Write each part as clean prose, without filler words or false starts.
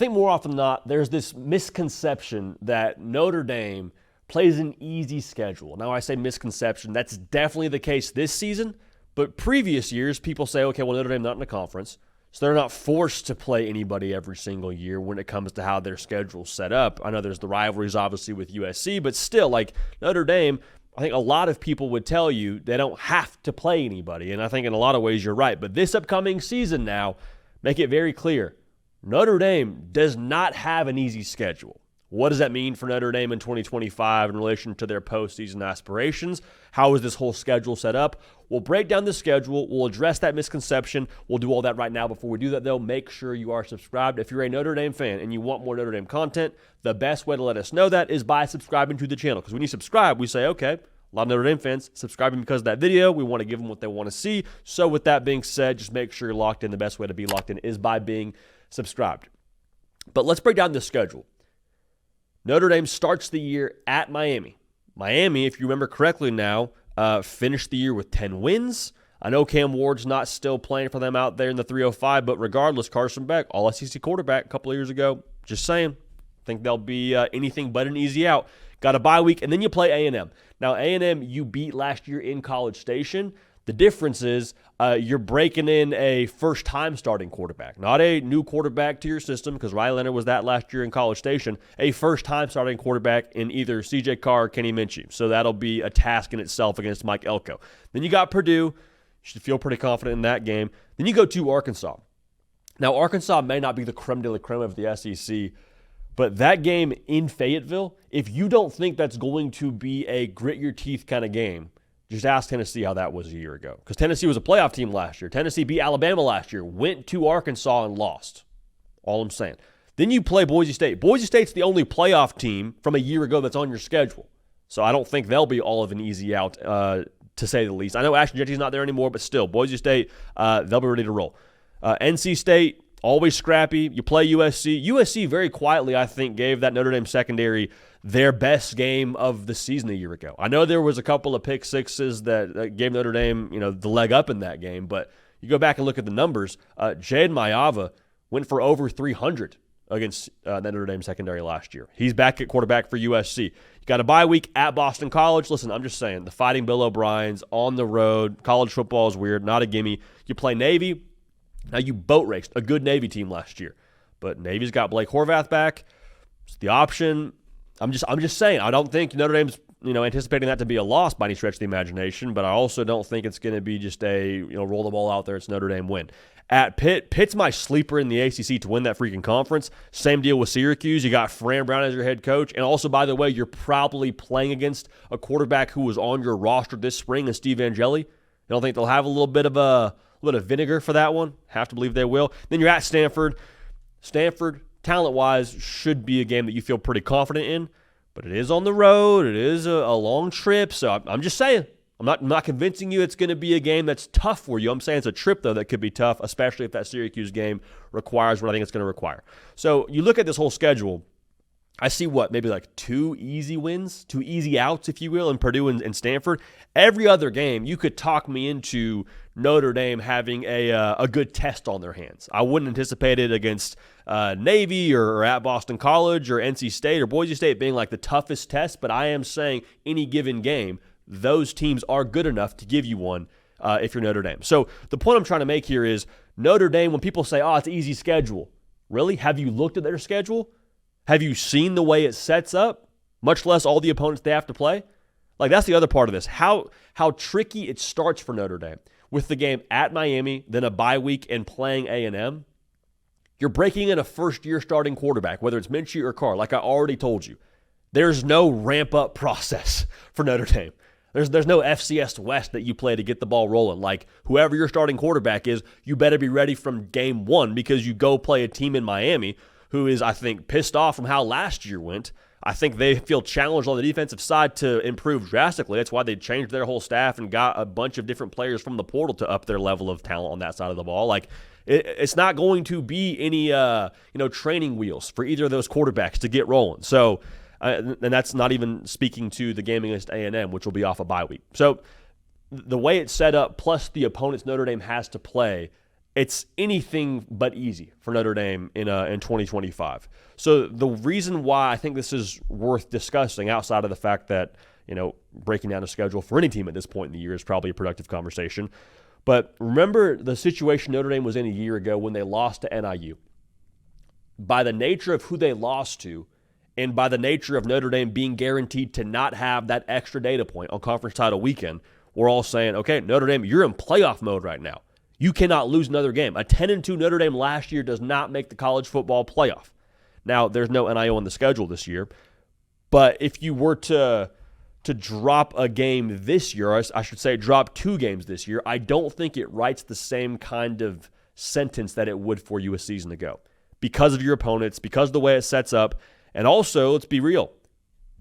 think more often than not, there's this misconception that Notre Dame plays an easy schedule. Now, I say misconception. That's definitely the case this season. But previous years, people say, okay, well, Notre Dame not in the conference, so they're not forced to play anybody every single year when it comes to how their schedule's set up. I know there's the rivalries, obviously, with USC, but still, like Notre Dame, I think a lot of people would tell you they don't have to play anybody, and I think in a lot of ways you're right. But this upcoming season now, make it very clear, Notre Dame does not have an easy schedule. What does that mean for Notre Dame in 2025 in relation to their postseason aspirations? How is this whole schedule set up? We'll break down the schedule. We'll address that misconception. We'll do all that right now. Before we do that, though, make sure you are subscribed. If you're a Notre Dame fan and you want more Notre Dame content, the best way to let us know that is by subscribing to the channel. Because when you subscribe, we say, okay, a lot of Notre Dame fans subscribing because of that video. We want to give them what they want to see. So with that being said, just make sure you're locked in. The best way to be locked in is by being subscribed. But let's break down the schedule. Notre Dame starts the year at Miami. Miami, if you remember correctly now, finished the year with 10 wins. I know Cam Ward's not still playing for them out there in the 305, but regardless, Carson Beck, all-SEC quarterback a couple of years ago. Just saying. Think they'll be anything but an easy out. Got a bye week, and then you play A&M. Now, A&M you beat last year in College Station. The difference is you're breaking in a first-time starting quarterback, not a new quarterback to your system, because Riley Leonard was that last year in College Station, a first-time starting quarterback in either C.J. Carr or Kenny Minchey. So that'll be a task in itself against Mike Elko. Then you got Purdue. You should feel pretty confident in that game. Then you go to Arkansas. Now, Arkansas may not be the creme de la creme of the SEC, but that game in Fayetteville, if you don't think that's going to be a grit-your-teeth kind of game, just ask Tennessee how that was a year ago. Because Tennessee was a playoff team last year. Tennessee beat Alabama last year, went to Arkansas and lost. All I'm saying. Then you play Boise State. Boise State's the only playoff team from a year ago that's on your schedule. So I don't think they'll be all of an easy out, to say the least. I know Ashton Jetty's not there anymore, but still, Boise State, they'll be ready to roll. NC State, always scrappy. You play USC. USC very quietly, I think, gave that Notre Dame secondary their best game of the season a year ago. I know there was a couple of pick sixes that gave Notre Dame, the leg up in that game, but you go back and look at the numbers. Jaden Mayava went for over 300 against that Notre Dame secondary last year. He's back at quarterback for USC. You got a bye week at Boston College. Listen, I'm just saying, the Fighting Bill O'Brien's on the road. College football is weird, not a gimme. You play Navy. Now you boat raced a good Navy team last year, but Navy's got Blake Horvath back. It's the option. I'm just saying, I don't think Notre Dame's anticipating that to be a loss by any stretch of the imagination, but I also don't think it's going to be just a roll the ball out there, it's Notre Dame win. At Pitt, Pitt's my sleeper in the ACC to win that freaking conference. Same deal with Syracuse. You got Fran Brown as your head coach, and also, by the way, you're probably playing against a quarterback who was on your roster this spring, and Steve Angeli. You don't think they'll have a little bit of vinegar for that one? Have to believe they will. Then you're at Stanford. Stanford, talent-wise, should be a game that you feel pretty confident in, but it is on the road. It is a long trip, so I'm just saying. I'm not convincing you it's going to be a game that's tough for you. I'm saying it's a trip, though, that could be tough, especially if that Syracuse game requires what I think it's going to require. So you look at this whole schedule, I see maybe like 2 easy wins, 2 easy outs, if you will, in Purdue and Stanford. Every other game, you could talk me into Notre Dame having a good test on their hands. I wouldn't anticipate it against Navy or at Boston College or NC State or Boise State being like the toughest test, but I am saying any given game, those teams are good enough to give you one if you're Notre Dame. So the point I'm trying to make here is Notre Dame, when people say, it's an easy schedule, really? Have you looked at their schedule? Have you seen the way it sets up, much less all the opponents they have to play? Like, that's the other part of this. How tricky it starts for Notre Dame with the game at Miami, then a bye week and playing A&M. You're breaking in a first-year starting quarterback, whether it's Minchey or Carr, like I already told you. There's no ramp-up process for Notre Dame. There's no FCS West that you play to get the ball rolling. Like, whoever your starting quarterback is, you better be ready from game one because you go play a team in Miami who is, I think, pissed off from how last year went. I think they feel challenged on the defensive side to improve drastically. That's why they changed their whole staff and got a bunch of different players from the portal to up their level of talent on that side of the ball. Like, it's not going to be any training wheels for either of those quarterbacks to get rolling. So, and that's not even speaking to the game against A&M, which will be off a bye week. So the way it's set up, plus the opponents Notre Dame has to play, it's anything but easy for Notre Dame in 2025. So the reason why I think this is worth discussing, outside of the fact that, breaking down a schedule for any team at this point in the year is probably a productive conversation, but remember the situation Notre Dame was in a year ago when they lost to NIU. By the nature of who they lost to, and by the nature of Notre Dame being guaranteed to not have that extra data point on conference title weekend, we're all saying, okay, Notre Dame, you're in playoff mode right now. You cannot lose another game. A 10-2 Notre Dame last year does not make the college football playoff. Now, there's no NIU on the schedule this year, but if you were to drop a game this year, or I should say drop 2 games this year, I don't think it writes the same kind of sentence that it would for you a season ago because of your opponents, because of the way it sets up, and also, let's be real,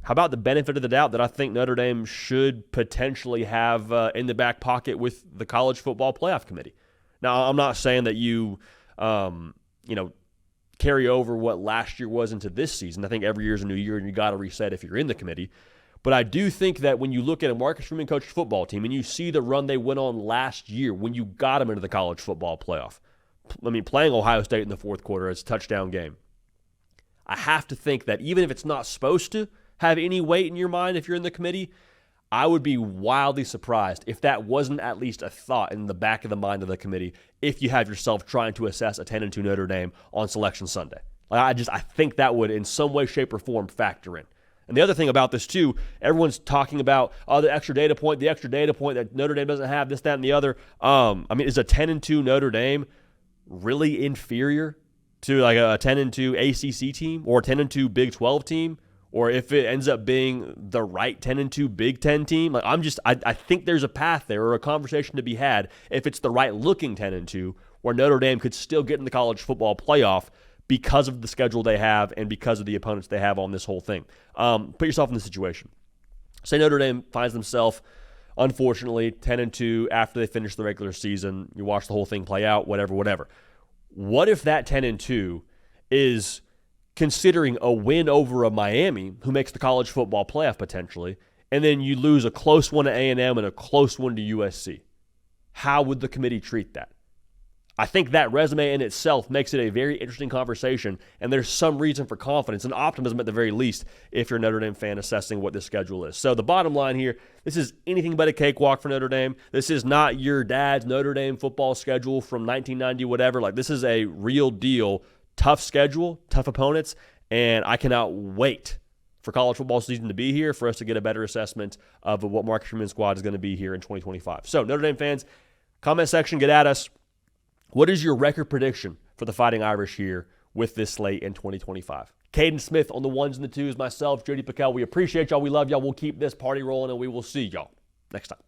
how about the benefit of the doubt that I think Notre Dame should potentially have in the back pocket with the College Football Playoff Committee? Now, I'm not saying that you carry over what last year was into this season. I think every year is a new year, and you got to reset if you're in the committee. But I do think that when you look at a Marcus Freeman coached football team and you see the run they went on last year when you got them into the college football playoff, playing Ohio State in the fourth quarter as a touchdown game, I have to think that even if it's not supposed to have any weight in your mind if you're in the committee, I would be wildly surprised if that wasn't at least a thought in the back of the mind of the committee if you have yourself trying to assess a 10-2 Notre Dame on Selection Sunday. I think that would in some way, shape, or form factor in. And the other thing about this too, everyone's talking about the extra data point that Notre Dame doesn't have, this, that, and the other. Is a 10-2 Notre Dame really inferior to like a 10-2 ACC team or a 10-2 Big 12 team? Or if it ends up being the right 10-2 Big 10 team, I think there's a path there or a conversation to be had if it's the right looking 10-2, where Notre Dame could still get in the college football playoff because of the schedule they have and because of the opponents they have on this whole thing. Put yourself in the situation. Say Notre Dame finds themselves, unfortunately, 10-2 after they finish the regular season. You watch the whole thing play out, whatever. What if that 10-2 is considering a win over a Miami, who makes the college football playoff potentially, and then you lose a close one to A&M and a close one to USC? How would the committee treat that? I think that resume in itself makes it a very interesting conversation, and there's some reason for confidence and optimism at the very least if you're a Notre Dame fan assessing what this schedule is. So the bottom line here, this is anything but a cakewalk for Notre Dame. This is not your dad's Notre Dame football schedule from 1990 whatever. This is a real deal. Tough schedule, tough opponents, and I cannot wait for college football season to be here for us to get a better assessment of what Marcus Freeman's squad is going to be here in 2025. So, Notre Dame fans, comment section, get at us. What is your record prediction for the Fighting Irish here with this slate in 2025? Caden Smith on the ones and the twos, myself, JD PicKell. We appreciate y'all. We love y'all. We'll keep this party rolling, and we will see y'all next time.